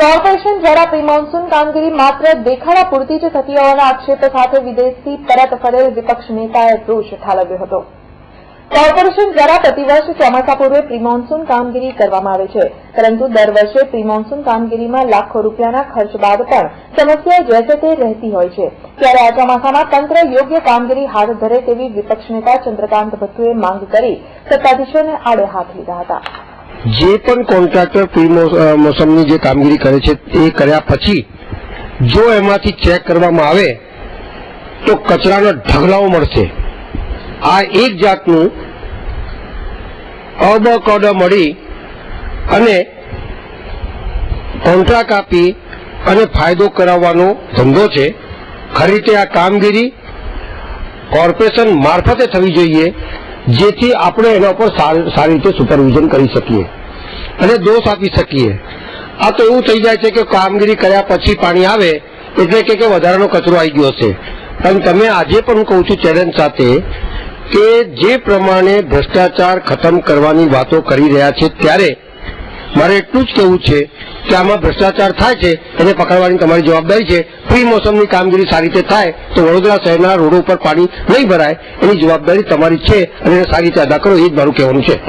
Corporation દ્વારા pre monsoon કામગીરી માત્ર દેખાડા પૂરતી જ થતી હોવાના આક્ષેપ સાથે વિદેશથી પરત ફરેલ વિપક્ષ નેતાએ રોષ ઠાલવ્યો હતો। કોર્પોરેશન દ્વારા પ્રતિવર્ષ ચોમાસા પૂર્વે પ્રી મોન્સૂન કામગીરી કરવામાં આવે છે, પરંતુ દર વર્ષે પ્રી મોન્સૂન કામગીરીમાં લાખો રૂપિયાના ખર્ચ બાદ પણ સમસ્યા જે તે રહેતી હોય છે। ત્યારે આ ચોમાસામાં તંત્ર યોગ્ય કામગીરી હાથ ધરે તેવી વિપક્ષ નેતા ચંદ્રકાંત ભટ્ટુએ માંગ કરી સત્તાધીશોને આડે હાથ લીધા હતા। જે પણ કોન્ટ્રાક્ટર પ્રી મોસમની જે કામગીરી કરે છે એ કર્યા પછી જો એમાંથી ચેક કરવામાં આવે તો કચરાના ઢગલાઓ મળશે। આ એક જાતનું અબકડ મળી અને કોન્ટ્રાક્ટ આપી અને ફાયદો કરાવવાનો ધંધો છે। ખરી રીતે આ કામગીરી કોર્પોરેશન મારફતે થવી જોઈએ, જેથી આપણે એના પર સારી રીતે સુપરવિઝન કરી શકીએ અને દોષ આપી શકીએ। આ તો એવું થઈ જાય છે કે કામગીરી કર્યા પછી પાણી આવે એટલે કે વધારાનો કચરો આવી ગયો હશે, પણ તમે આજે પણ કહું છું ચેલેન્જ સાથે કે જે પ્રમાણે ભ્રષ્ટાચાર ખતમ કરવાની વાતો કરી રહ્યા છે, ત્યારે મારે એટલું જ કહેવું છે કે આમાં ભ્રષ્ટાચાર થાય છે એને પકડવાની તમારી જવાબદારી છે। પ્રી મોસમની કામગીરી સારી રીતે થાય તો વડોદરા શહેરના રોડો ઉપર પાણી નહીં ભરાય, એની જવાબદારી તમારી છે અને એને સારી રીતે અદા કરો, એ જ મારું કહેવાનું છે।